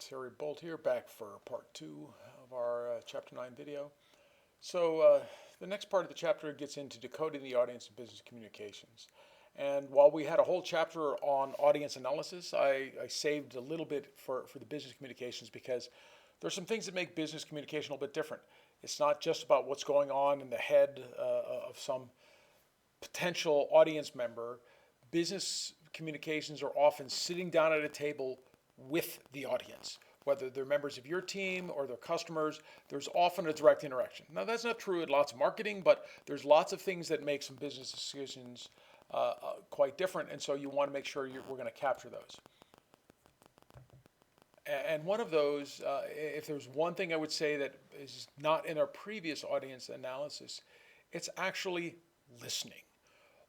Terry Bolt here, back for part 2 of our chapter 9 video. So the next part of the chapter gets into decoding the audience in business communications. And while we had a whole chapter on audience analysis, I saved a little bit for the business communications because there's some things that make business communication a little bit different. It's not just about what's going on in the head of some potential audience member. Business communications are often sitting down at a table with the audience. Whether they're members of your team or they're customers, there's often a direct interaction. Now, that's not true in lots of marketing, but there's lots of things that make some business decisions quite different, and so you want to make sure we're going to capture those. And one of those, if there's one thing I would say that is not in our previous audience analysis, it's actually listening.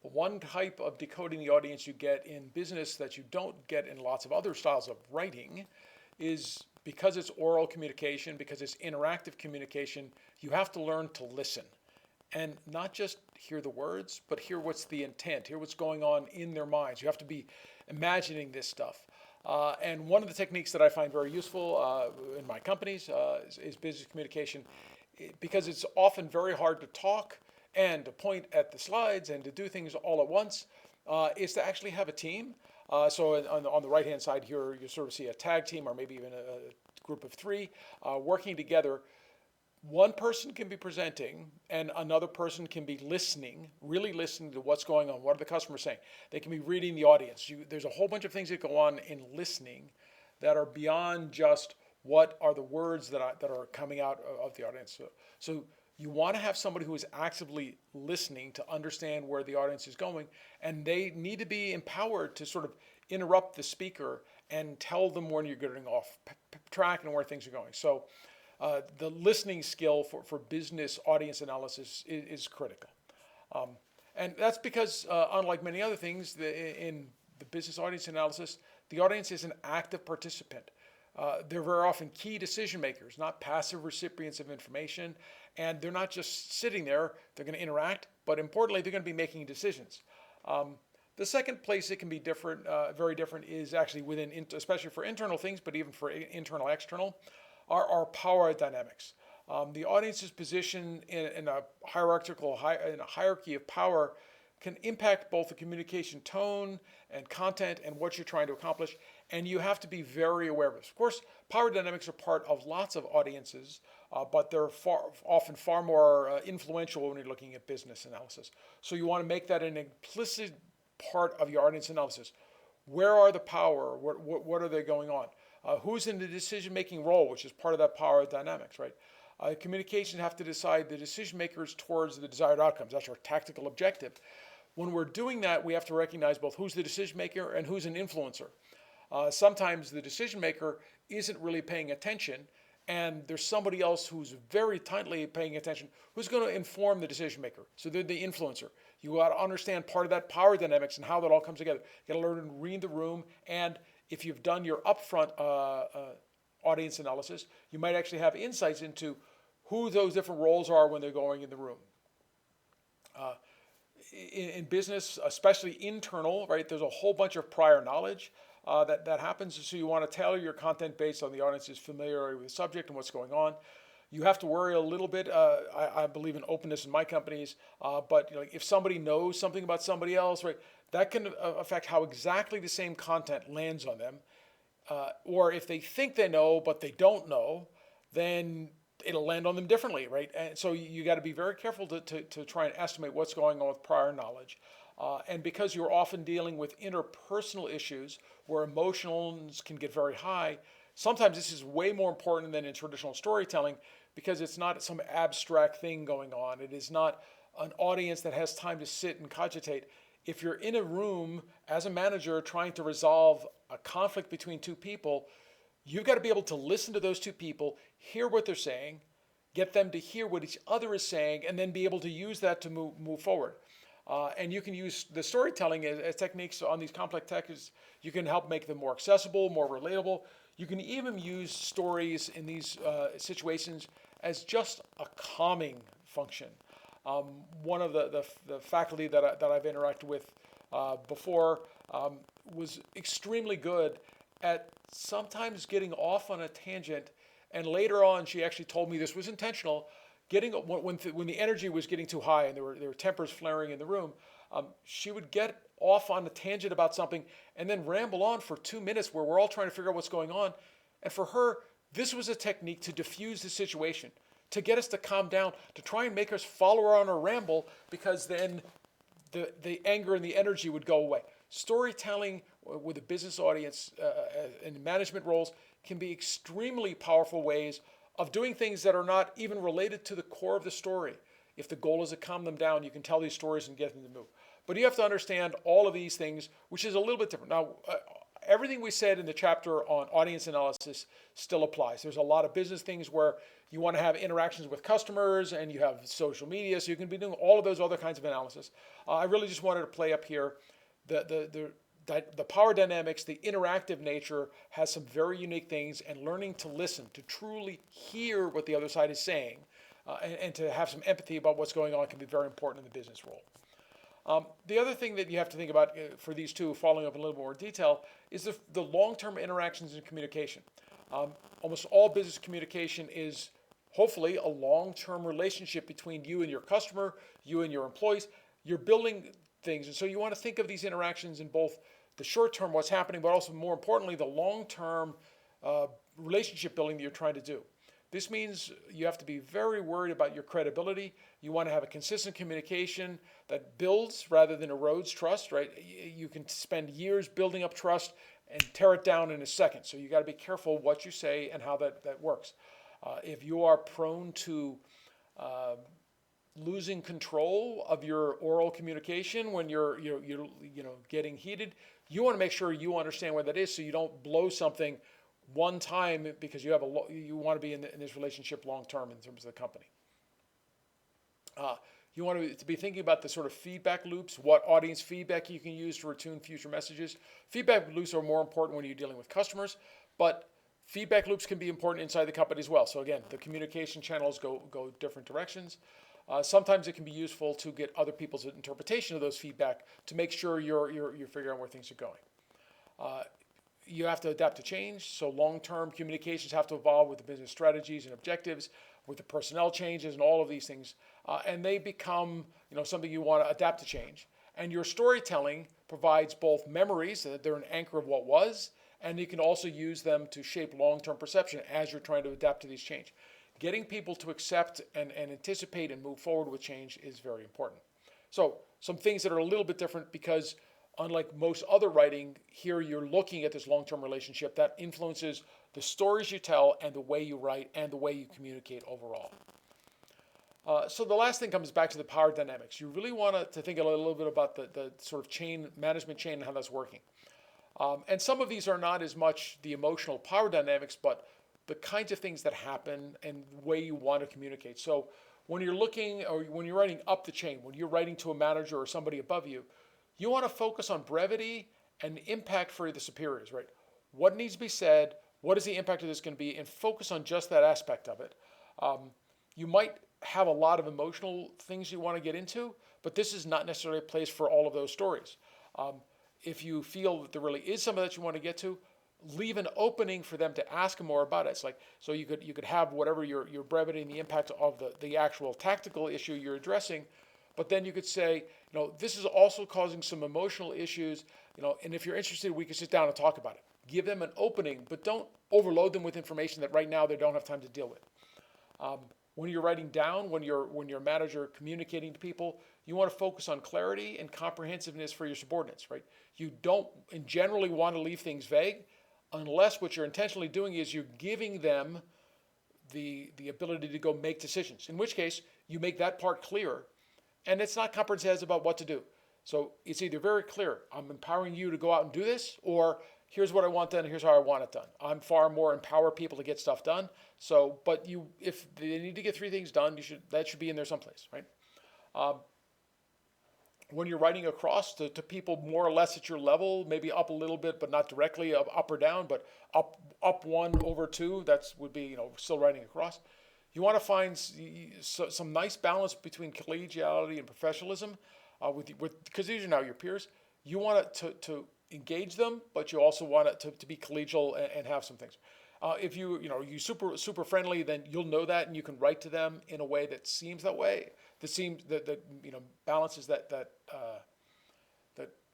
One type of decoding the audience you get in business that you don't get in lots of other styles of writing is because it's oral communication, because it's interactive communication, you have to learn to listen. And not just hear the words, but hear what's the intent, hear what's going on in their minds. You have to be imagining this stuff. And one of the techniques that I find very useful in my companies is business communication, because it's often very hard to talk and to point at the slides and to do things all at once, is to actually have a team. So on the right-hand side here, you sort of see a tag team or maybe even a group of 3 working together. One person can be presenting and another person can be listening, really listening to what's going on. What are the customers saying? They can be reading the audience. There's a whole bunch of things that go on in listening that are beyond just what are the words that are coming out of the audience. So you want to have somebody who is actively listening to understand where the audience is going, and they need to be empowered to sort of interrupt the speaker and tell them when you're getting off track and where things are going. So the listening skill for business audience analysis is critical. And that's because, unlike many other things, in the business audience analysis, the audience is an active participant. They're very often key decision makers, not passive recipients of information, and they're not just sitting there. They're going to interact, but importantly, they're going to be making decisions. The second place it can be different, very different, is actually within, especially for internal things, but even for internal, external, are power dynamics. The audience's position in a hierarchy of power can impact both the communication tone and content and what you're trying to accomplish, and you have to be very aware of this. Of course, power dynamics are part of lots of audiences, but they're often far more influential when you're looking at business analysis. So you want to make that an implicit part of your audience analysis. Where are the power? What are they going on? Who's in the decision-making role, which is part of that power dynamics, right? Communications have to decide the decision makers towards the desired outcomes. That's our tactical objective. When we're doing that, we have to recognize both who's the decision maker and who's an influencer. Sometimes the decision maker isn't really paying attention, and there's somebody else who's very tightly paying attention who's going to inform the decision maker. So they're the influencer. You got to understand part of that power dynamics and how that all comes together. You got to learn to read the room, and if you've done your upfront audience analysis, you might actually have insights into who those different roles are when they're going in the room. In business, especially internal, right, there's a whole bunch of prior knowledge that happens. So you want to tailor your content based on the audience's familiarity with the subject and what's going on. You have to worry a little bit. I believe in openness in my companies, but if somebody knows something about somebody else, right, that can affect how exactly the same content lands on them. Or if they think they know but they don't know, then it'll land on them differently, right? And so you got to be very careful to try and estimate what's going on with prior knowledge. And because you're often dealing with interpersonal issues where emotions can get very high, sometimes this is way more important than in traditional storytelling because it's not some abstract thing going on. It is not an audience that has time to sit and cogitate. If you're in a room as a manager trying to resolve a conflict between 2 people, you've got to be able to listen to those 2 people, hear what they're saying, get them to hear what each other is saying, and then be able to use that to move forward. And you can use the storytelling as techniques on these complex texts. You can help make them more accessible, more relatable. You can even use stories in these situations as just a calming function. One of the faculty that I've interacted with before was extremely good at sometimes getting off on a tangent. And later on, she actually told me this was intentional. Getting when the energy was getting too high and there were tempers flaring in the room, she would get off on a tangent about something and then ramble on for 2 minutes where we're all trying to figure out what's going on. And for her, this was a technique to diffuse the situation, to get us to calm down, to try and make us follow her on her ramble, because then the anger and the energy would go away. Storytelling with a business audience and management roles can be extremely powerful ways of doing things that are not even related to the core of the story. If the goal is to calm them down, you can tell these stories and get them to move. But you have to understand all of these things, which is a little bit different. Now, everything we said in the chapter on audience analysis still applies. There's a lot of business things where you want to have interactions with customers and you have social media, so you can be doing all of those other kinds of analysis. I really just wanted to play up here the power dynamics, the interactive nature has some very unique things, and learning to listen, to truly hear what the other side is saying, and to have some empathy about what's going on can be very important in the business role. The other thing that you have to think about for these two, following up in a little more detail, is the long-term interactions and communication. Almost all business communication is hopefully a long-term relationship between you and your customer, you and your employees. You're building things, and so you want to think of these interactions in both the short term, what's happening, but also more importantly, the long-term relationship building that you're trying to do. This means you have to be very worried about your credibility. You want to have a consistent communication that builds rather than erodes trust, right? You can spend years building up trust and tear it down in a second. So you got to be careful what you say and how that works. If you are prone to losing control of your oral communication when you're getting heated, you want to make sure you understand where that is, so you don't blow something one time, because you want to be in this relationship long term in terms of the company. You want to be thinking about the sort of feedback loops, what audience feedback you can use to retune future messages. Feedback loops are more important when you're dealing with customers, but feedback loops can be important inside the company as well. So again, the communication channels go different directions. Sometimes it can be useful to get other people's interpretation of those feedback to make sure you're figuring out where things are going. You have to adapt to change, so long-term communications have to evolve with the business strategies and objectives, with the personnel changes and all of these things, and they become something you want to adapt to change. And your storytelling provides both memories, that they're an anchor of what was, and you can also use them to shape long-term perception as you're trying to adapt to these change. Getting people to accept and anticipate and move forward with change is very important. So some things that are a little bit different, because unlike most other writing, here you're looking at this long-term relationship that influences the stories you tell and the way you write and the way you communicate overall. So the last thing comes back to the power dynamics. You really want to think a little bit about the sort of management chain and how that's working. And some of these are not as much the emotional power dynamics, but the kinds of things that happen and the way you want to communicate. So when you're looking, or when you're writing up the chain, when you're writing to a manager or somebody above you, you want to focus on brevity and impact for the superiors, right? What needs to be said? What is the impact of this going to be? And focus on just that aspect of it. You might have a lot of emotional things you want to get into, but this is not necessarily a place for all of those stories. If you feel that there really is something that you want to get to, leave an opening for them to ask more about it. It's like, so you could have whatever your brevity and the impact of the actual tactical issue you're addressing, but then you could say, this is also causing some emotional issues, and if you're interested, we can sit down and talk about it. Give them an opening, but don't overload them with information that right now they don't have time to deal with. When you're writing down, when you're a manager communicating to people, you want to focus on clarity and comprehensiveness for your subordinates, right? You don't generally want to leave things vague, unless what you're intentionally doing is you're giving them the ability to go make decisions, in which case you make that part clear, and it's not comprehensive about what to do. So it's either very clear, I'm empowering you to go out and do this, or here's what I want done, here's how I want it done. I'm far more empower people to get stuff done. So, but if they need to get 3 things done, that should be in there someplace, right? When you're writing across to people more or less at your level, maybe up a little bit, but not directly up or down, but up 1 over 2, would be still writing across. You want to find some nice balance between collegiality and professionalism, because these are now your peers. You want to engage them, but you also want it to be collegial and have some things. If you super friendly, then you'll know that, and you can write to them in a way that seems that way. That balances that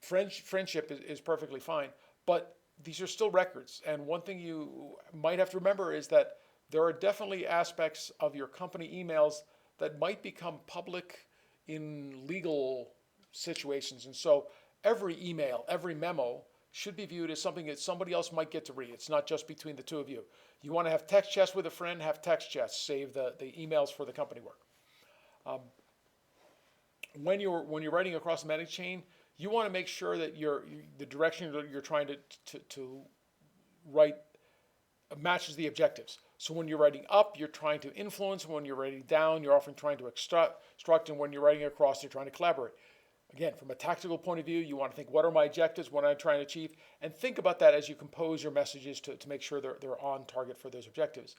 friendship is perfectly fine. But these are still records, and one thing you might have to remember is that there are definitely aspects of your company emails that might become public in legal situations, and so every email, every memo should be viewed as something that somebody else might get to read. It's not just between the two of you. You want to have text chats with a friend, have text chats. Save the emails for the company work. When you're writing across the message chain, you want to make sure that the direction that you're trying to write matches the objectives. So when you're writing up, you're trying to influence. When you're writing down, you're often trying to instruct. And when you're writing across, you're trying to collaborate. Again, from a tactical point of view, you want to think, what are my objectives? What am I trying to achieve? And think about that as you compose your messages to make sure they're on target for those objectives.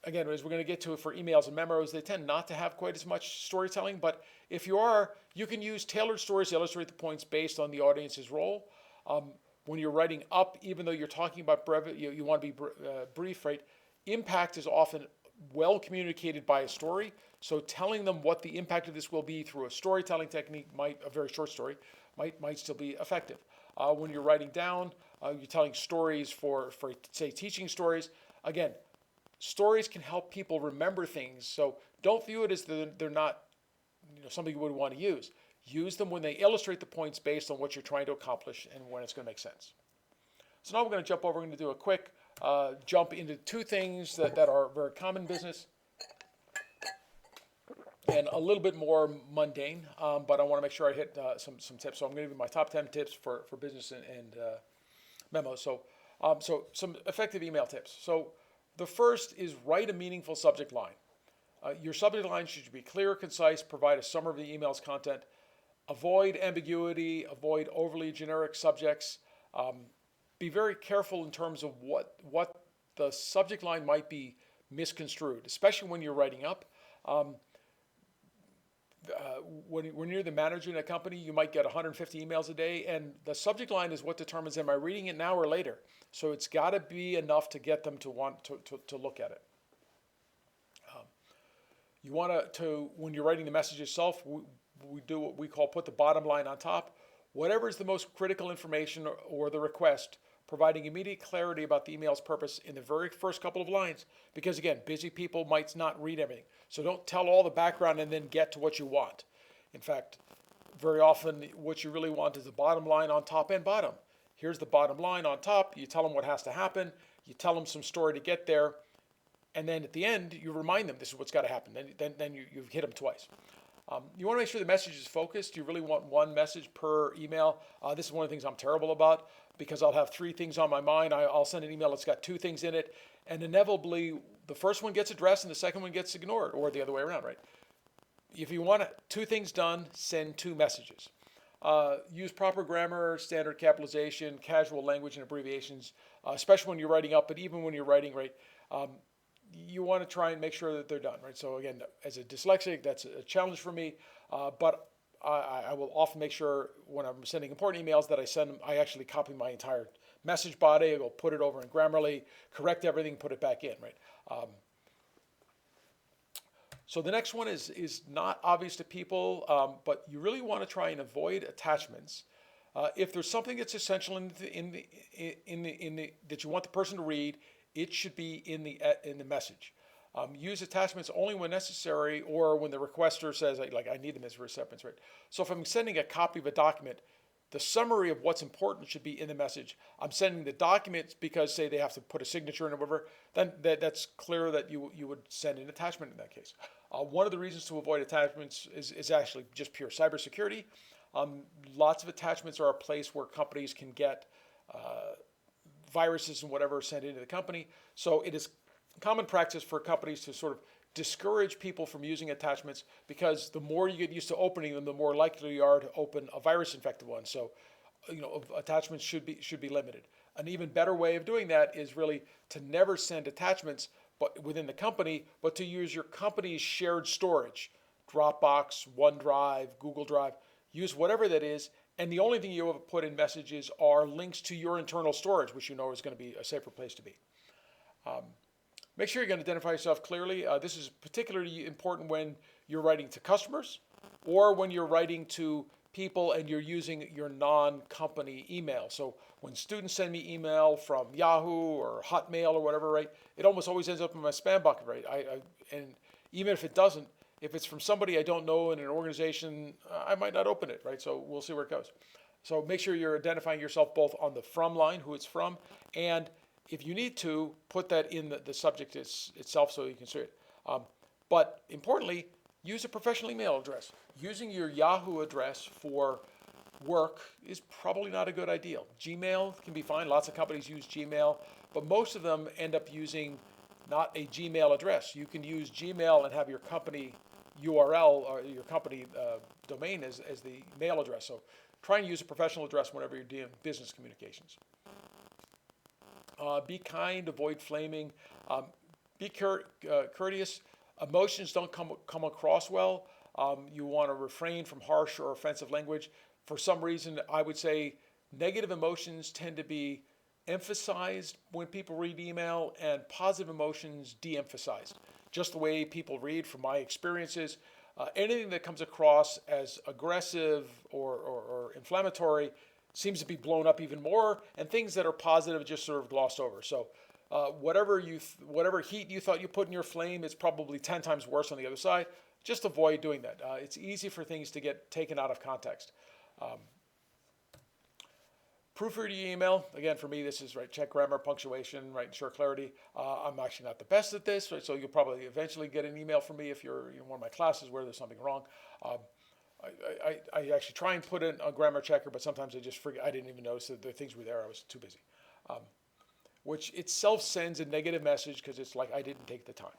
Again, as we're going to get to for emails and memos, they tend not to have quite as much storytelling. But if you are, you can use tailored stories to illustrate the points based on the audience's role. When you're writing up, even though you're talking about brevity, you want to be brief, right? Impact is often well communicated by a story. So telling them what the impact of this will be through a storytelling technique, a very short story, might still be effective. When you're writing down, you're telling stories for say teaching stories. Again, stories can help people remember things. So don't view it as they're not something you would want to use. Use them when they illustrate the points based on what you're trying to accomplish and when it's going to make sense. So now we're going to jump over. We're going to do a quick jump into two things that are very common in business and a little bit more mundane, but I want to make sure I hit some tips. So I'm going to give you my top 10 tips for business and memos. So some effective email tips. So the first is write a meaningful subject line. Your subject line should be clear, concise, provide a summary of the email's content. Avoid ambiguity, avoid overly generic subjects. Be very careful in terms of what the subject line might be misconstrued, especially when you're writing up. When you're the manager in a company, you might get 150 emails a day, and the subject line is what determines, am I reading it now or later? So it's got to be enough to get them to want to look at it. You want to, when you're writing the message yourself, we do what we call put the bottom line on top. Whatever is the most critical information or the request, providing immediate clarity about the email's purpose in the very first couple of lines. Because again, busy people might not read everything. So don't tell all the background and then get to what you want. In fact, very often what you really want is the bottom line on top and bottom. Here's the bottom line on top. You tell them what has to happen. You tell them some story to get there. And then at the end, you remind them this is what's got to happen. Then you've hit them twice. You want to make sure the message is focused. You really want one message per email. This is one of the things I'm terrible about because I'll have three things on my mind. I'll send an email that's got two things in it, and inevitably the first one gets addressed and the second one gets ignored, or the other way around, right? If you want two things done, send two messages. Use proper grammar, standard capitalization, casual language, and abbreviations, especially when you're writing up, but even when you're writing, right? You want to try and make sure that they're done, right? So again, as a dyslexic, that's a challenge for me, but I will often make sure when I'm sending important emails that I actually copy my entire message body. I will put it over in Grammarly, correct everything, put it back in, right? So the next one is not obvious to people, but you really want to try and avoid attachments. If there's something that's essential that you want the person to read, it should be in the message. Use attachments only when necessary or when the requester says, like, I need them as recipients, right? So if I'm sending a copy of a document, the summary of what's important should be in the message. I'm sending the documents because, say, they have to put a signature in or whatever, then that's clear that you would send an attachment in that case. One of the reasons to avoid attachments is actually just pure cybersecurity. Lots of attachments are a place where companies can get viruses and whatever sent into the company. So it is common practice for companies to sort of discourage people from using attachments because the more you get used to opening them, the more likely you are to open a virus-infected one. So, attachments should be limited. An even better way of doing that is really to never send attachments but within the company, but to use your company's shared storage, Dropbox, OneDrive, Google Drive. Use whatever that is And the only thing you ever put in messages are links to your internal storage, which you know is going to be a safer place to be. Make sure you're going to identify yourself clearly. This is particularly important when you're writing to customers or when you're writing to people and you're using your non-company email. So when students send me email from Yahoo or Hotmail or whatever, right, it almost always ends up in my spam bucket, right? And even if it doesn't, if it's from somebody I don't know in an organization, I might not open it, right? So we'll see where it goes. So make sure you're identifying yourself both on the from line, who it's from, and if you need to, put that in the subject itself so you can see it. But importantly, use a professional email address. Using your Yahoo address for work is probably not a good idea. Gmail can be fine. Lots of companies use Gmail, but most of them end up using not a Gmail address. You can use Gmail and have your company URL or your company domain as the mail address. So try and use a professional address whenever you're doing business communications. Be kind, avoid flaming, be courteous. Emotions don't come across well. You want to refrain from harsh or offensive language. For some reason, I would say negative emotions tend to be emphasized when people read email and positive emotions de-emphasized. Just the way people read from my experiences. Anything that comes across as aggressive or inflammatory seems to be blown up even more, and things that are positive just sort of glossed over. So whatever heat you thought you put in your flame is probably 10 times worse on the other side. Just avoid doing that. It's easy for things to get taken out of context. Proofread your email. Again, for me, this is right. Check grammar, punctuation, right? Ensure clarity. I'm actually not the best at this, right? So you'll probably eventually get an email from me if you're in one of my classes where there's something wrong. I actually try and put in a grammar checker, but sometimes I just forget. I didn't even notice that the things were there. I was too busy. Which itself sends a negative message because it's like I didn't take the time.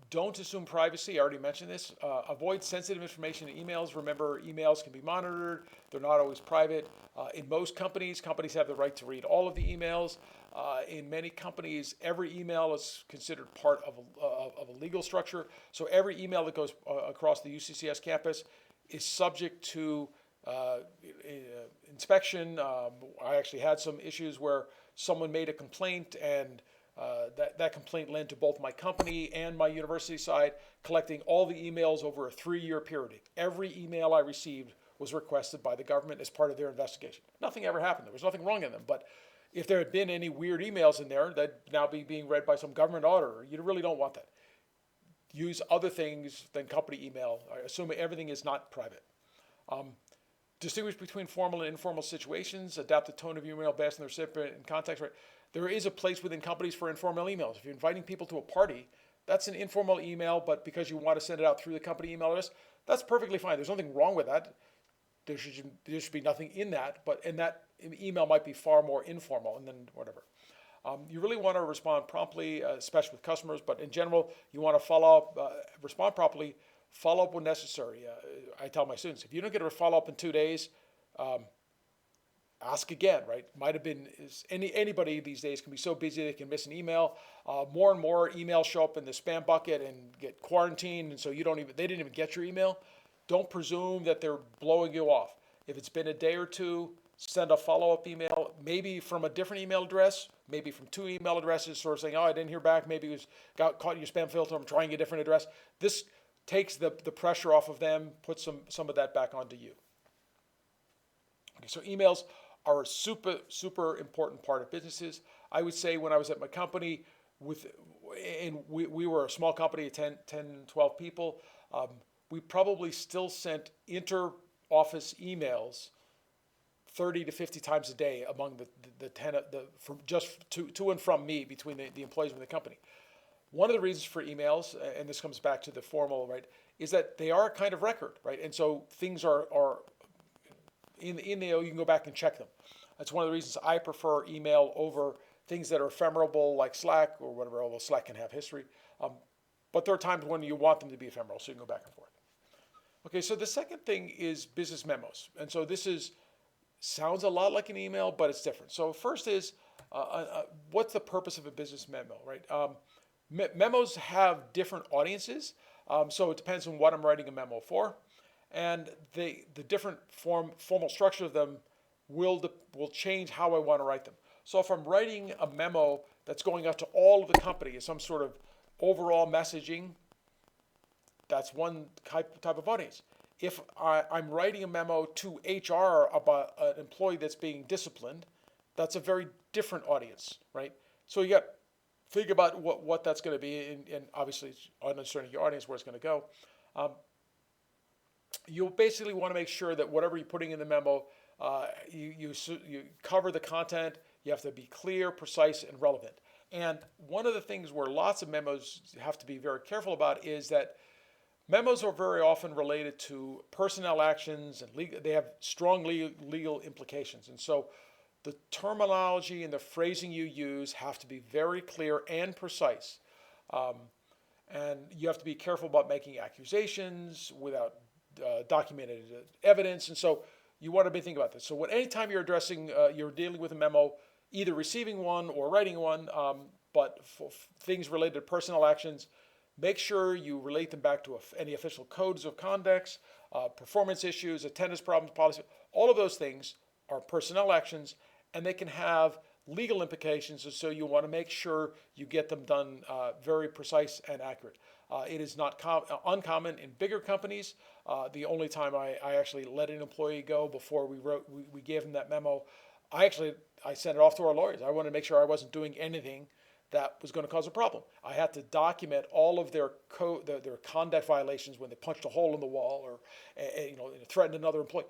Don't assume privacy. I already mentioned this. Avoid sensitive information in emails. Remember, emails can be monitored. They're not always private. In most companies have the right to read all of the emails. In many companies, every email is considered part of a legal structure. So every email that goes across the UCCS campus is subject to inspection. I actually had some issues where someone made a complaint and that complaint led to both my company and my university side collecting all the emails over a 3-year period. Every email I received was requested by the government as part of their investigation. Nothing ever happened. There was nothing wrong in them. But if there had been any weird emails in there, that'd now be being read by some government auditor. You really don't want that. Use other things than company email, assuming everything is not private. Distinguish between formal and informal situations. Adapt the tone of your email based on the recipient and context. Right? There is a place within companies for informal emails. If you're inviting people to a party, that's an informal email, but because you want to send it out through the company email address, that's perfectly fine. There's nothing wrong with that. There should be nothing in that, but in that email might be far more informal, and then whatever. You really want to respond promptly, especially with customers, but in general, you want to follow up, respond properly, follow up when necessary. I tell my students, if you don't get a follow-up in 2 days, ask again, right? Might have been, anybody these days can be so busy they can miss an email. More and more emails show up in the spam bucket and get quarantined, and so they didn't even get your email. Don't presume that they're blowing you off. If it's been a day or two, send a follow-up email, maybe from a different email address, maybe from 2 email addresses, sort of saying, oh, I didn't hear back, maybe it got caught in your spam filter, I'm trying a different address. This takes the pressure off of them, puts some of that back onto you. Okay, so emails are a super important part of businesses. I would say when I was at my company, we were a small company of 10, 12 people, we probably still sent inter-office emails 30 to 50 times a day among the 10, just to and from me, between the employees of the company. One of the reasons for emails, and this comes back to the formal, right, is that they are a kind of record, right? And so things are in the email, you can go back and check them. That's one of the reasons I prefer email over things that are ephemeral like Slack or whatever, although Slack can have history. But there are times when you want them to be ephemeral, so you can go back and forth. Okay, so the second thing is business memos. And so this sounds a lot like an email, but it's different. So first is, what's the purpose of a business memo, right? Memos have different audiences, so it depends on what I'm writing a memo for. and the different formal structure of them will change how I want to write them. So if I'm writing a memo that's going out to all of the company as some sort of overall messaging, that's one type of audience. If I'm writing a memo to HR about an employee that's being disciplined, that's a very different audience, right? So you got to think about what that's going to be, and obviously understanding your audience, where it's going to go. Um, you'll basically want to make sure that whatever you're putting in the memo, you cover the content. You have to be clear, precise, and relevant. And one of the things where lots of memos have to be very careful about is that memos are very often related to personnel actions and legal, they have strong legal implications. And so the terminology and the phrasing you use have to be very clear and precise. Um, and you have to be careful about making accusations without documented evidence. And so you want to be thinking about this. So anytime you're you're dealing with a memo, either receiving one or writing one, but for things related to personnel actions, make sure you relate them back to any official codes of conduct, performance issues, attendance problems, policy. All of those things are personnel actions, and they can have legal implications, and so you want to make sure you get them done very precise and accurate. It is not uncommon in bigger companies. The only time I actually let an employee go before we gave them that memo, I sent it off to our lawyers. I wanted to make sure I wasn't doing anything that was going to cause a problem. I had to document all of their conduct violations when they punched a hole in the wall or threatened another employee.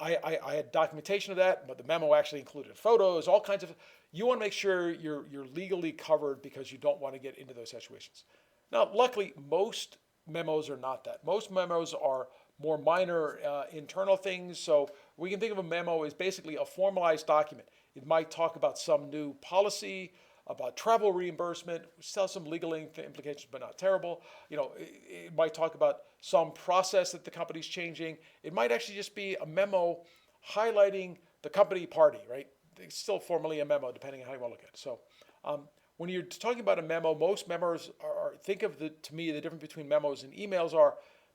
I had documentation of that, but the memo actually included photos, all kinds of. You want to make sure you're legally covered because you don't want to get into those situations. Now, luckily, most memos are not that. Most memos are more minor internal things. So we can think of a memo as basically a formalized document. It might talk about some new policy, about travel reimbursement, still some legal implications, but not terrible. It might talk about some process that the company's changing. It might actually just be a memo highlighting the company party, right? It's still formally a memo, depending on how you want to look at it. So when you're talking about a memo, most memos think of to me, the difference between memos and emails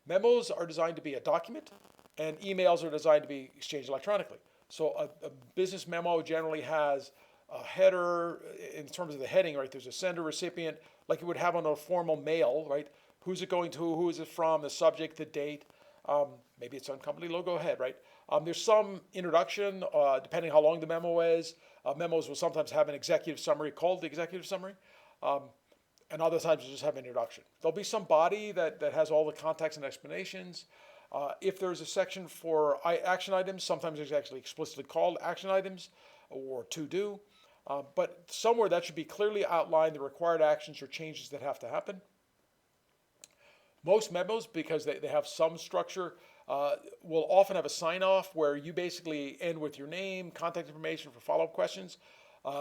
memos are designed to be a document, and emails are designed to be exchanged electronically. So a business memo generally has a header in terms of the heading, right? There's a sender recipient, like you would have on a formal mail, right? Who's it going to? Who is it from? The subject, the date. Maybe it's on company logo head, right? There's some introduction, depending how long the memo is. Memos will sometimes have an executive summary called the executive summary, and other times just have an introduction. There'll be some body that has all the context and explanations. If there's a section for action items, sometimes it's actually explicitly called action items or to do. But somewhere that should be clearly outlined, the required actions or changes that have to happen. Most memos, because they have some structure, will often have a sign-off where you basically end with your name, contact information for follow-up questions.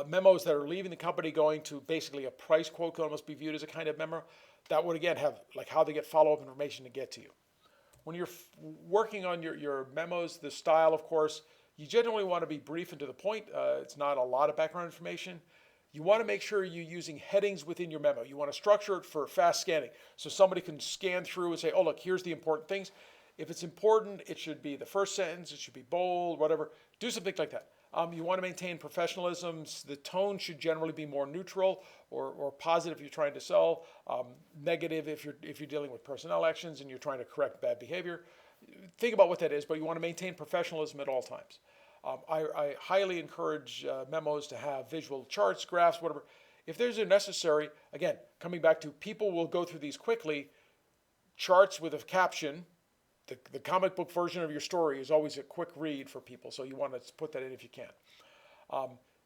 Memos that are leaving the company going to basically a price quote can almost be viewed as a kind of memo. That would, again, have like how they get follow-up information to get to you. When you're working on your memos, the style, of course, you generally want to be brief and to the point. It's not a lot of background information. You want to make sure you're using headings within your memo. You want to structure it for fast scanning. So somebody can scan through and say, oh, look, here's the important things. If it's important, it should be the first sentence, it should be bold, whatever. Do something like that. You want to maintain professionalism. The tone should generally be more neutral or positive if you're trying to sell. Negative if you're dealing with personnel actions and you're trying to correct bad behavior. Think about what that is, but you want to maintain professionalism at all times. I highly encourage memos to have visual charts, graphs, whatever. If those are necessary, again, coming back to people will go through these quickly. Charts with a caption. The comic book version of your story is always a quick read for people, so you want to put that in if you can.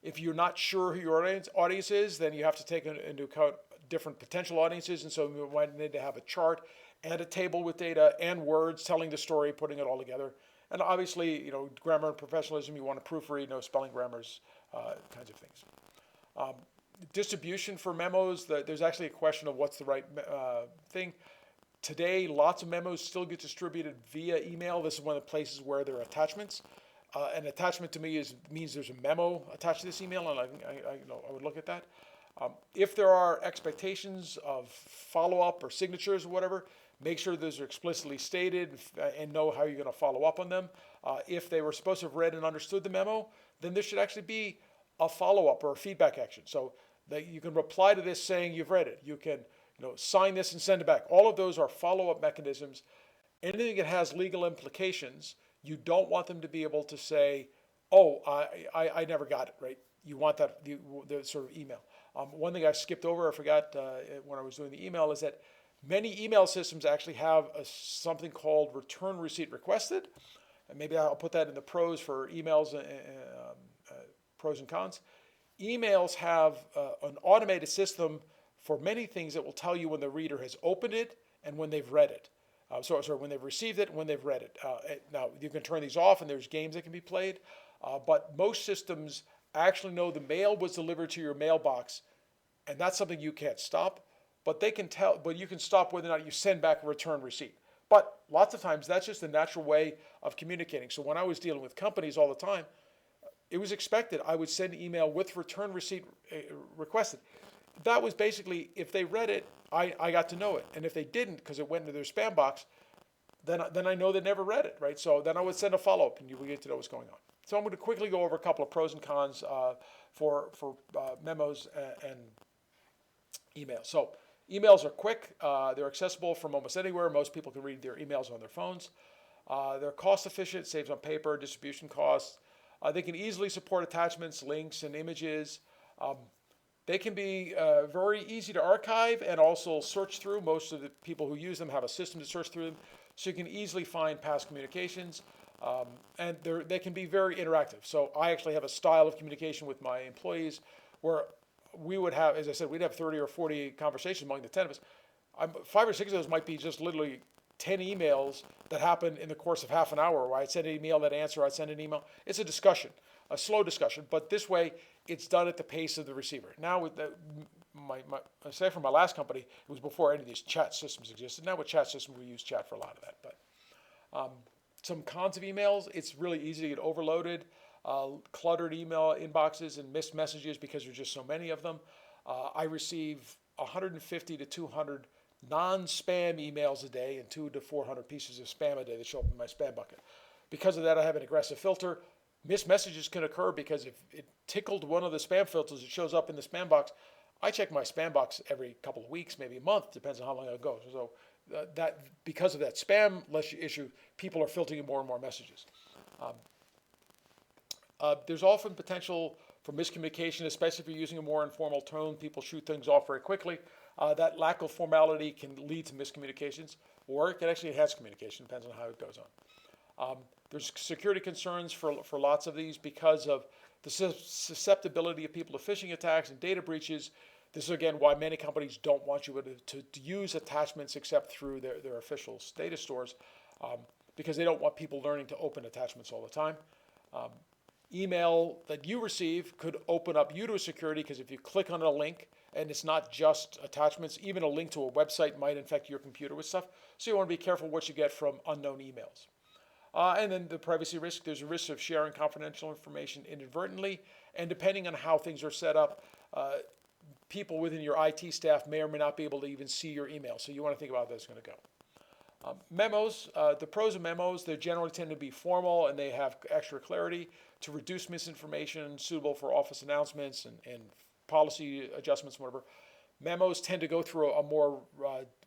If you're not sure who your audience is, then you have to take into account different potential audiences, and so you might need to have a chart and a table with data and words telling the story, putting it all together. And obviously, grammar and professionalism, you want to proofread, no spelling grammars, kinds of things. Distribution for memos, there's actually a question of what's the right thing. Today, lots of memos still get distributed via email. This is one of the places where there are attachments. An attachment to me means there's a memo attached to this email, and I would look at that. If there are expectations of follow-up or signatures or whatever, make sure those are explicitly stated and know how you're going to follow up on them. If they were supposed to have read and understood the memo, then there should actually be a follow-up or a feedback action. So that you can reply to this saying you've read it. You can sign this and send it back. All of those are follow-up mechanisms. Anything that has legal implications, you don't want them to be able to say, oh, I never got it, right? You want that the sort of email. One thing I skipped over, I forgot when I was doing the email, is that many email systems actually have something called return receipt requested. And maybe I'll put that in the pros for emails, pros and cons. Emails have an automated system for many things that will tell you when the reader has opened it and when they've read it. When they've received it and when they've read it. Now, you can turn these off and there's games that can be played, but most systems actually know the mail was delivered to your mailbox, and that's something you can't stop, but they can tell, but you can stop whether or not you send back a return receipt. But lots of times that's just the natural way of communicating. So when I was dealing with companies all the time, it was expected I would send email with return receipt requested. That was basically, if they read it, I got to know it. And if they didn't, because it went into their spam box, then I know they never read it, right? So then I would send a follow-up and you would get to know what's going on. So I'm going to quickly go over a couple of pros and cons for memos and emails. So emails are quick. They're accessible from almost anywhere. Most people can read their emails on their phones. They're cost efficient, saves on paper, distribution costs. They can easily support attachments, links, and images. They can be very easy to archive and also search through. Most of the people who use them have a system to search through them, so you can easily find past communications. And they can be very interactive. So I actually have a style of communication with my employees where we would have, as I said, we'd have 30 or 40 conversations among the 10 of us. 5 or 6 of those might be just literally 10 emails that happen in the course of half an hour, where I'd send an email, that answer, I'd send an email. It's a discussion, a slow discussion, but this way it's done at the pace of the receiver. Now, with aside from my last company, it was before any of these chat systems existed. Now with chat systems, we use chat for a lot of that. But some cons of emails: it's really easy to get overloaded, cluttered email inboxes and missed messages because there's just so many of them. I receive 150 to 200 non-spam emails a day and 200 to 400 pieces of spam a day that show up in my spam bucket. Because of that, I have an aggressive filter. Missed messages can occur because if it tickled one of the spam filters, it shows up in the spam box. I check my spam box every couple of weeks, maybe a month, depends on how long it goes. So that because of that spam issue, people are filtering more and more messages. There's often potential for miscommunication, especially if you're using a more informal tone. People shoot things off very quickly. That lack of formality can lead to miscommunications, or it can actually enhance communication, depends on how it goes on. There's security concerns for lots of these because of the susceptibility of people to phishing attacks and data breaches. This is, again, why many companies don't want you to use attachments except through their official data stores, because they don't want people learning to open attachments all the time. Email that you receive could open up you to a security, because if you click on a link, and it's not just attachments, even a link to a website might infect your computer with stuff. So you want to be careful what you get from unknown emails. And then the privacy risk: there's a risk of sharing confidential information inadvertently, and depending on how things are set up, people within your IT staff may or may not be able to even see your email. So you want to think about how that's going to go. Memos, the pros of memos: they generally tend to be formal and they have extra clarity to reduce misinformation, suitable for office announcements and policy adjustments, whatever. Memos tend to go through a more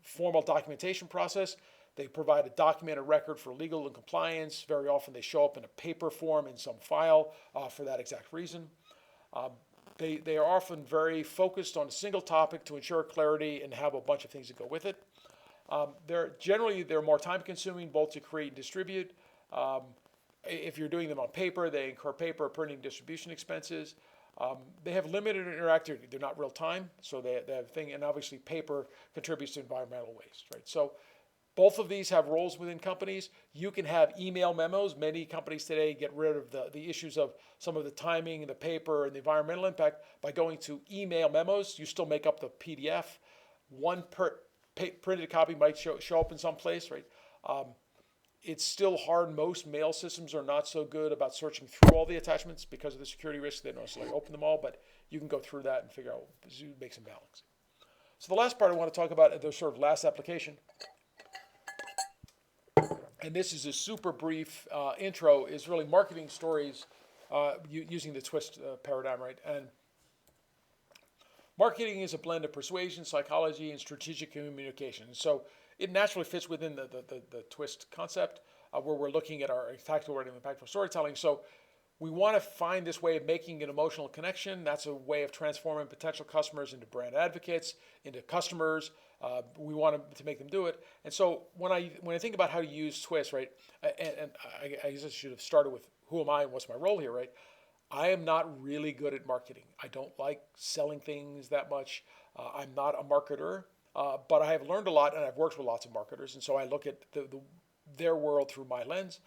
formal documentation process. They provide a documented record for legal and compliance. Very often they show up in a paper form in some file for that exact reason. They are often very focused on a single topic to ensure clarity and have a bunch of things that go with it. They're more time consuming, both to create and distribute. If you're doing them on paper, they incur paper, printing, distribution expenses. They have limited interactivity. They're not real time, so they have a thing, and obviously paper contributes to environmental waste, right? So both of these have roles within companies. You can have email memos. Many companies today get rid of the issues of some of the timing, the paper, and the environmental impact by going to email memos. You still make up the PDF. One printed copy might show up in some place, right? It's still hard. Most mail systems are not so good about searching through all the attachments because of the security risk. They don't necessarily open them all, but you can go through that and figure out, make some balance. So the last part I want to talk about, the sort of last application, and this is a super brief intro, is really marketing stories using the TWIST paradigm, right? And marketing is a blend of persuasion, psychology, and strategic communication. So it naturally fits within the TWIST concept, where we're looking at our tactical writing and impactful storytelling. So we want to find this way of making an emotional connection. That's a way of transforming potential customers into brand advocates, into customers. We want to make them do it. And so when I think about how to use TWIST, right, and I guess I should have started with who am I and what's my role here, right? I am not really good at marketing. I don't like selling things that much. I'm not a marketer, but I have learned a lot, and I've worked with lots of marketers, and so I look at their world through my lens.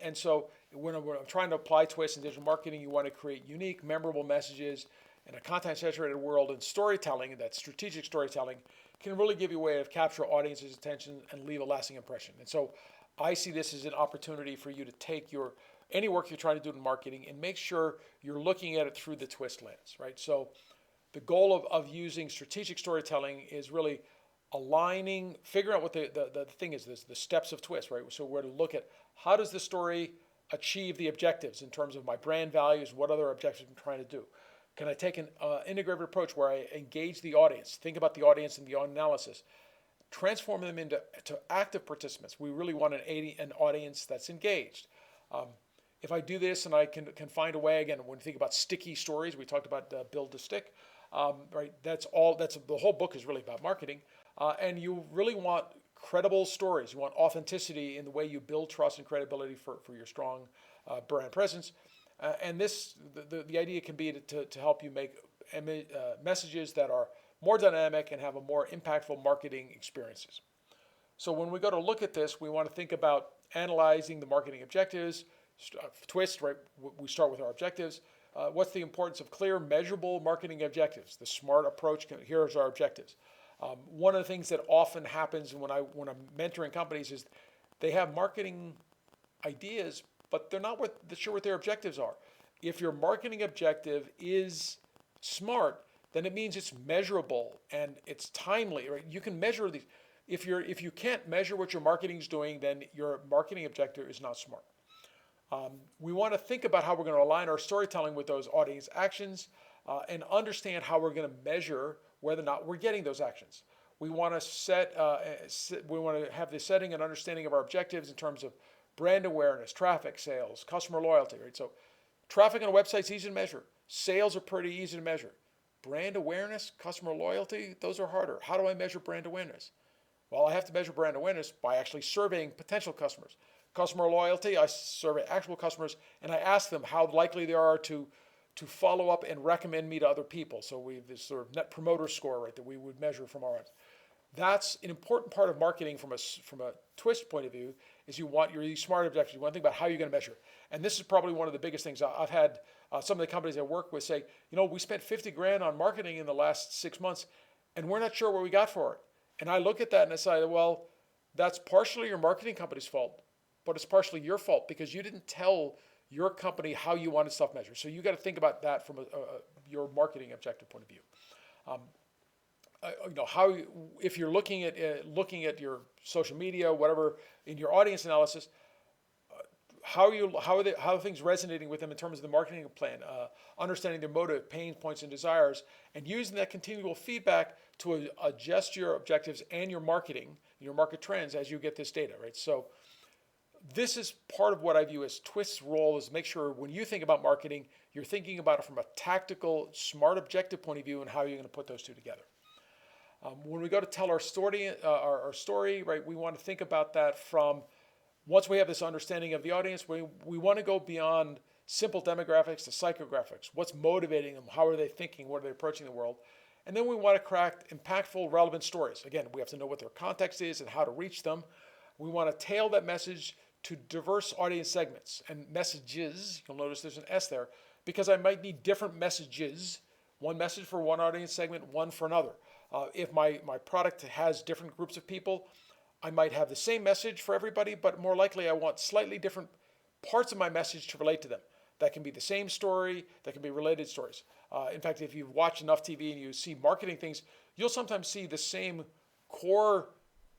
And so when I'm trying to apply TWIST in digital marketing, you want to create unique, memorable messages in a content-saturated world, and storytelling, that strategic storytelling, can really give you a way of capture audience's attention and leave a lasting impression. And so I see this as an opportunity for you to take any work you're trying to do in marketing and make sure you're looking at it through the TWIST lens, right? So the goal of using strategic storytelling is really figuring out what the thing is, the steps of TWIST, right? So we're to look at how does the story achieve the objectives in terms of my brand values, what other objectives I'm trying to do. Can I take an integrated approach where I engage the audience, think about the audience and the analysis, transform them into active participants? We really want an audience that's engaged. If I do this and I can find a way, again, when you think about sticky stories, we talked about build to stick, right? The whole book is really about marketing. And you really want credible stories. You want authenticity in the way you build trust and credibility for your strong brand presence. And the idea can be to help you make messages that are more dynamic and have a more impactful marketing experiences. So when we go to look at this, we want to think about analyzing the marketing objectives. TWIST, right? We start with our objectives. What's the importance of clear, measurable marketing objectives? The SMART approach. Here's our objectives. One of the things that often happens when I'm mentoring companies is they have marketing ideas, but they're not sure what their objectives are. If your marketing objective is SMART, then it means it's measurable and it's timely, right? You can measure these. If you can't measure what your marketing is doing, then your marketing objective is not SMART. We want to think about how we're going to align our storytelling with those audience actions and understand how we're going to measure whether or not we're getting those actions. We want to have the setting and understanding of our objectives in terms of brand awareness, traffic, sales, customer loyalty, right? So traffic on a website is easy to measure. Sales are pretty easy to measure. Brand awareness, customer loyalty, those are harder. How do I measure brand awareness? Well, I have to measure brand awareness by actually surveying potential customers. Customer loyalty, I survey actual customers and I ask them how likely they are to follow up and recommend me to other people. So we have this sort of net promoter score, right, that we would measure from our end. That's an important part of marketing from a TWIST point of view, is you want your SMART objectives. You want to think about how you're going to measure. And this is probably one of the biggest things. I've had some of the companies I work with say, we spent 50 grand on marketing in the last 6 months and we're not sure what we got for it. And I look at that and I say, well, that's partially your marketing company's fault, but it's partially your fault because you didn't tell your company how you wanted stuff measured. So you got to think about that from your marketing objective point of view. If you're looking at your social media, whatever, in your audience analysis, how are things resonating with them in terms of the marketing plan, understanding their motive, pain points, and desires, and using that continual feedback to adjust your objectives and your marketing, your market trends as you get this data, right? So this is part of what I view as TWIST's role, is make sure when you think about marketing, you're thinking about it from a tactical, SMART objective point of view and how you're going to put those two together. When we go to tell our story, right, we want to think about that from, once we have this understanding of the audience, we want to go beyond simple demographics to psychographics. What's motivating them? How are they thinking? What are they approaching the world? And then we want to craft impactful, relevant stories. Again, we have to know what their context is and how to reach them. We want to tailor that message to diverse audience segments and messages. You'll notice there's an S there because I might need different messages, one message for one audience segment, one for another. If my product has different groups of people, I might have the same message for everybody, but more likely I want slightly different parts of my message to relate to them. That can be the same story, that can be related stories. In fact, if you've watched enough TV and you see marketing things, you'll sometimes see the same core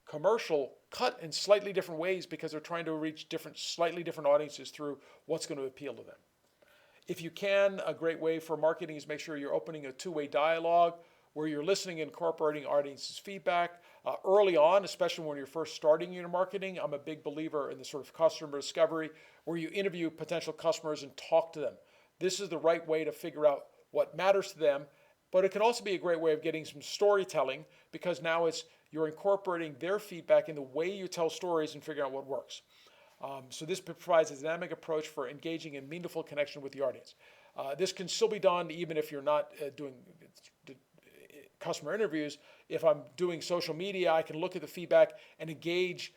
commercial cut in slightly different ways because they're trying to reach slightly different audiences through what's going to appeal to them. If you can, a great way for marketing is make sure you're opening a two-way dialogue where you're listening and incorporating audience's feedback. Early on, especially when you're first starting your marketing, I'm a big believer in the sort of customer discovery where you interview potential customers and talk to them. This is the right way to figure out what matters to them, but it can also be a great way of getting some storytelling because now you're incorporating their feedback in the way you tell stories and figuring out what works. So this provides a dynamic approach for engaging in meaningful connection with the audience. This can still be done even if you're not doing customer interviews. If I'm doing social media, I can look at the feedback and engage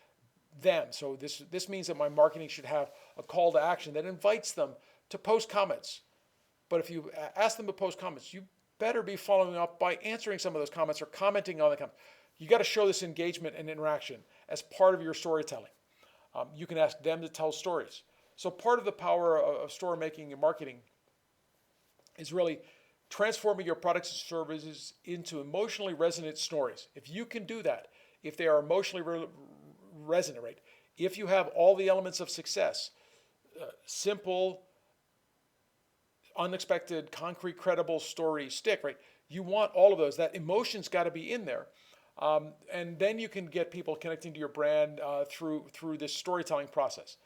them. So this means that my marketing should have a call to action that invites them to post comments. But if you ask them to post comments, you better be following up by answering some of those comments or commenting on the comments. You got to show this engagement and interaction as part of your storytelling. You can ask them to tell stories. So part of the power of story making and marketing is really transforming your products and services into emotionally resonant stories. If you can do that, if they are emotionally resonant, right? If you have all the elements of success, simple, unexpected, concrete, credible stories stick, right? You want all of those. That emotion's got to be in there. And then you can get people connecting to your brand through this storytelling process.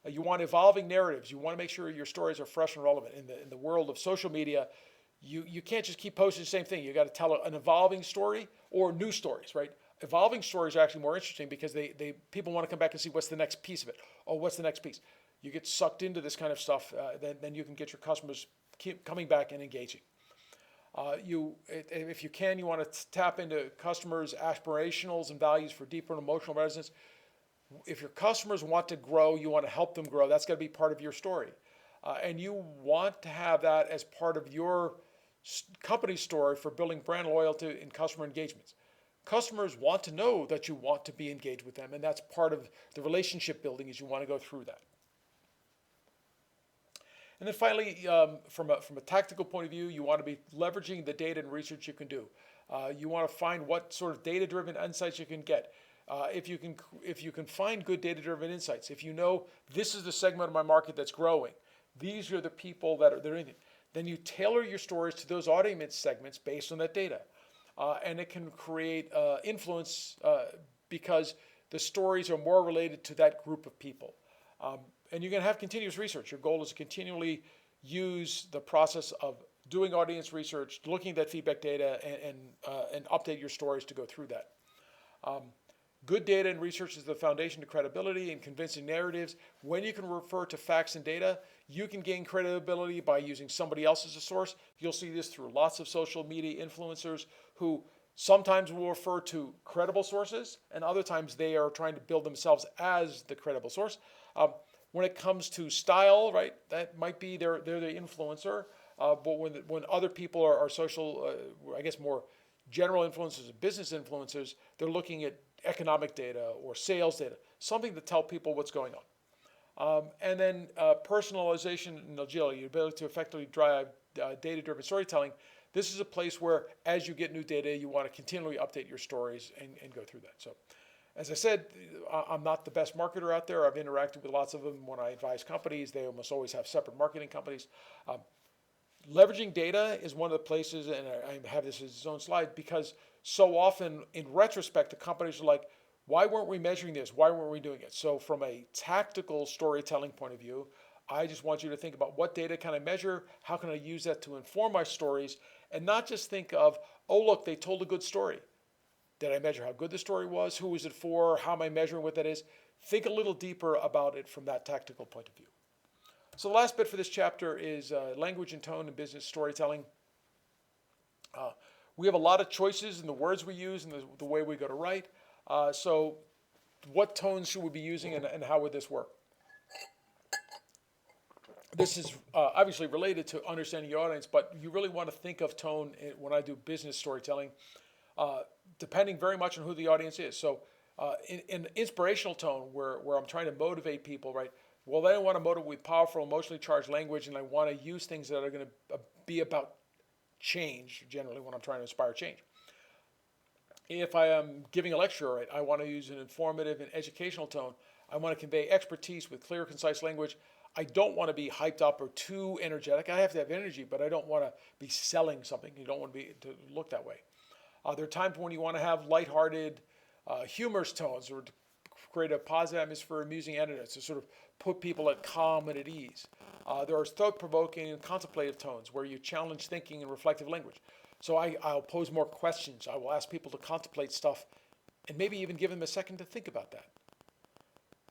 You want evolving narratives. You want to make sure your stories are fresh and relevant. In the world of social media, you can't just keep posting the same thing. You got to tell an evolving story or new stories, right? Evolving stories are actually more interesting because people want to come back and see what's the next piece of it. Oh, what's the next piece? You get sucked into this kind of stuff, then you can get your customers keep coming back and engaging. If you can, you want to tap into customers' aspirationals and values for deeper and emotional resonance. If your customers want to grow, you want to help them grow. That's got to be part of your story. And you want to have that as part of your company story for building brand loyalty and customer engagements. Customers want to know that you want to be engaged with them, and that's part of the relationship building is you want to go through that. And then finally, from a tactical point of view, you want to be leveraging the data and research you can do. You want to find what sort of data-driven insights you can get. If you can find good data-driven insights, if you know this is the segment of my market that's growing, these are the people that are in it, then you tailor your stories to those audience segments based on that data. And it can create influence because the stories are more related to that group of people. And you're going to have continuous research. Your goal is to continually use the process of doing audience research, looking at that feedback data, and update your stories to go through that. Good data and research is the foundation to credibility and convincing narratives. When you can refer to facts and data, you can gain credibility by using somebody else as a source. You'll see this through lots of social media influencers who sometimes will refer to credible sources, and other times they are trying to build themselves as the credible source. When it comes to style, right, that might be they're the influencer. But when other people are social, I guess more general influencers, business influencers, they're looking at economic data or sales data, something to tell people what's going on. And then personalization and agility, your ability to effectively drive data-driven storytelling. This is a place where as you get new data, you want to continually update your stories and go through that. So as I said, I'm not the best marketer out there. I've interacted with lots of them when I advise companies. They almost always have separate marketing companies. Leveraging data is one of the places, and I have this as its own slide, because so often in retrospect, the companies are like, why weren't we measuring this? Why weren't we doing it? So from a tactical storytelling point of view, I just want you to think about what data can I measure? How can I use that to inform my stories? And not just think of, oh, look, they told a good story. Did I measure how good the story was? Who was it for? How am I measuring what that is? Think a little deeper about it from that tactical point of view. So the last bit for this chapter is language and tone in business storytelling. We have a lot of choices in the words we use and the way we go to write. So what tones should we be using and how would this work? This is obviously related to understanding your audience, but you really want to think of tone when I do business storytelling, depending very much on who the audience is. So in inspirational tone, where I'm trying to motivate people, right? Well, then I want to motivate with powerful, emotionally charged language, and I want to use things that are going to be about change, generally when I'm trying to inspire change. If I am giving a lecture, right, I want to use an informative and educational tone. I want to convey expertise with clear, concise language. I don't want to be hyped up or too energetic. I have to have energy, but I don't want to be selling something. You don't want to look that way. There are times when you want to have lighthearted, humorous tones, or to create a positive atmosphere, amusing anecdotes to sort of put people at calm and at ease. There are thought-provoking and contemplative tones where you challenge thinking and reflective language. So I'll pose more questions. I will ask people to contemplate stuff and maybe even give them a second to think about that.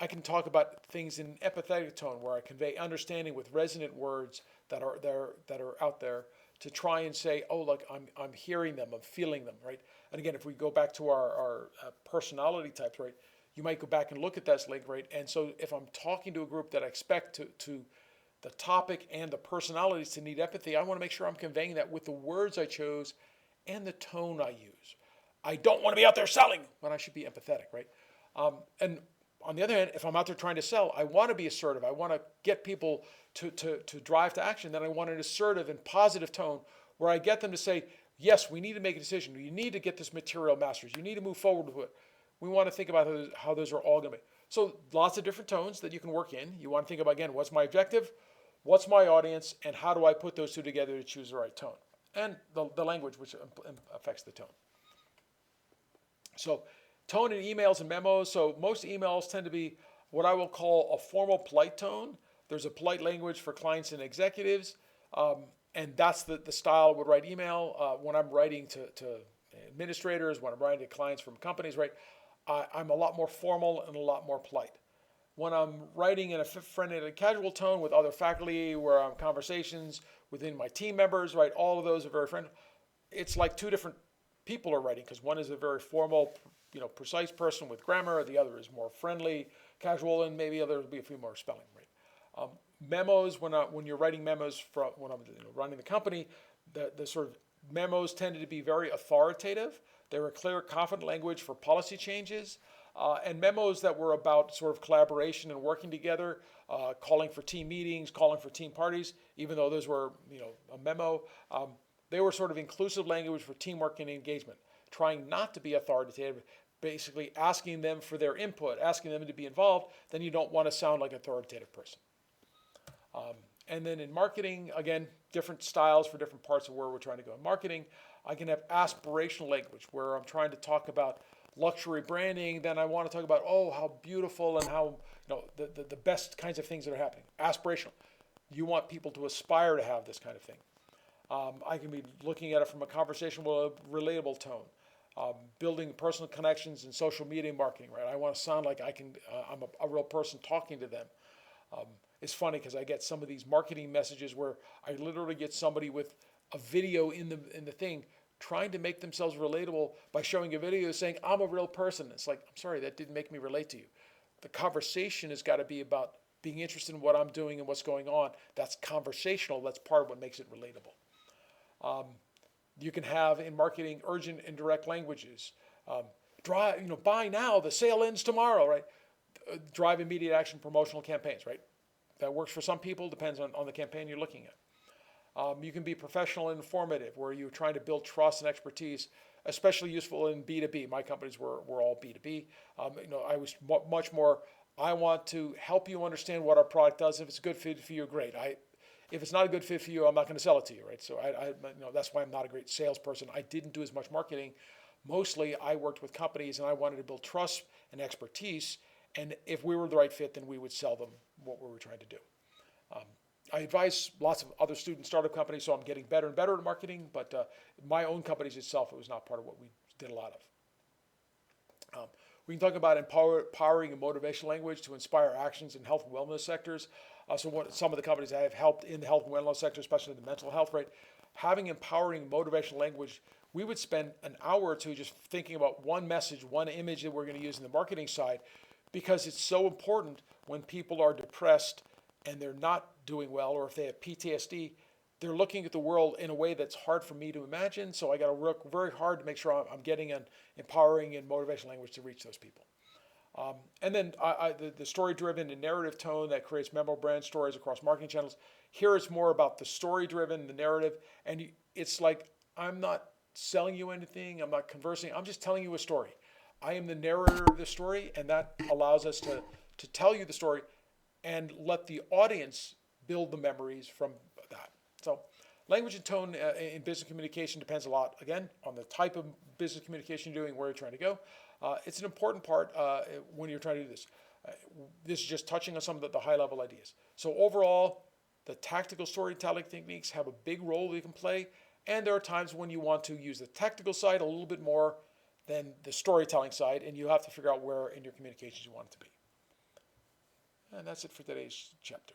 I can talk about things in empathetic tone where I convey understanding with resonant words that are out there to try and say, oh, look, I'm hearing them, I'm feeling them, right? And again, if we go back to our personality types, right, you might go back and look at that link, right? And so if I'm talking to a group that I expect to the topic and the personalities to need empathy, I want to make sure I'm conveying that with the words I chose and the tone I use. I don't want to be out there selling when I should be empathetic, right? And on the other hand, if I'm out there trying to sell, I want to be assertive. I want to get people to drive to action. Then I want an assertive and positive tone where I get them to say, yes, we need to make a decision. You need to get this material mastered. You need to move forward with it. We want to think about how those are all going to be. So lots of different tones that you can work in. You want to think about, again, what's my objective? What's my audience? And how do I put those two together to choose the right tone? And the language, which affects the tone. So tone in emails and memos. So most emails tend to be what I will call a formal polite tone. There's a polite language for clients and executives. And that's the style I would write email. When I'm writing to administrators, when I'm writing to clients from companies, right, I'm a lot more formal and a lot more polite. When I'm writing in a friendly and casual tone with other faculty, where I'm conversations within my team members, right, all of those are very friendly. It's like two different people are writing, because one is a very formal, precise person with grammar. The other is more friendly, casual, and maybe there will be a few more spelling, right? Memos, when you're writing memos when I'm running the company, the sort of memos tended to be very authoritative. They were clear, confident language for policy changes, and memos that were about sort of collaboration and working together, calling for team meetings, calling for team parties, even though those were, a memo. They were sort of inclusive language for teamwork and engagement, trying not to be authoritative, basically asking them for their input, asking them to be involved. Then you don't want to sound like an authoritative person. And then in marketing, again, different styles for different parts of where we're trying to go. In marketing, I can have aspirational language where I'm trying to talk about luxury branding. Then I want to talk about, oh, how beautiful and how, the best kinds of things that are happening. Aspirational. You want people to aspire to have this kind of thing. I can be looking at it from a conversational, relatable tone. Building personal connections in social media marketing, right? I want to sound like I'm a real person talking to them. It's funny because I get some of these marketing messages where I literally get somebody with a video in the thing trying to make themselves relatable by showing a video saying, I'm a real person. It's like, I'm sorry, that didn't make me relate to you. The conversation has got to be about being interested in what I'm doing and what's going on. That's conversational. That's part of what makes it relatable. You can have in marketing urgent and direct languages. Buy now, the sale ends tomorrow, right? Drive immediate action promotional campaigns, right? That works for some people, depends on the campaign you're looking at. You can be professional and informative, where you're trying to build trust and expertise, especially useful in B2B. My companies were all B2B. I was much more, I want to help you understand what our product does. If it's a good fit for you, great. If it's not a good fit for you, I'm not going to sell it to you, right? So that's why I'm not a great salesperson. I didn't do as much marketing. Mostly, I worked with companies, and I wanted to build trust and expertise. And if we were the right fit, then we would sell them what we were trying to do. I advise lots of other student startup companies, so I'm getting better and better at marketing. But my own companies itself, it was not part of what we did a lot of. We can talk about empowering and motivational language to inspire actions in health and wellness sectors. Some of the companies I have helped in the health and wellness sector, especially the mental health, right? Having empowering motivational language, we would spend an hour or two just thinking about one message, one image that we're going to use in the marketing side, because it's so important when people are depressed and they're not doing well, or if they have PTSD, they're looking at the world in a way that's hard for me to imagine. So I got to work very hard to make sure I'm getting an empowering and motivational language to reach those people. And then the story-driven and narrative tone that creates memorable brand stories across marketing channels. Here it's more about the story-driven, the narrative, and it's like I'm not selling you anything. I'm not conversing. I'm just telling you a story. I am the narrator of the story, and that allows us to tell you the story and let the audience build the memories from that. So language and tone in business communication depends a lot, again, on the type of business communication you're doing, where you're trying to go. It's an important part when you're trying to do this. This is just touching on some of the high-level ideas. So overall, the tactical storytelling techniques have a big role they can play, and there are times when you want to use the tactical side a little bit more than the storytelling side, and you have to figure out where in your communications you want it to be. And that's it for today's chapter.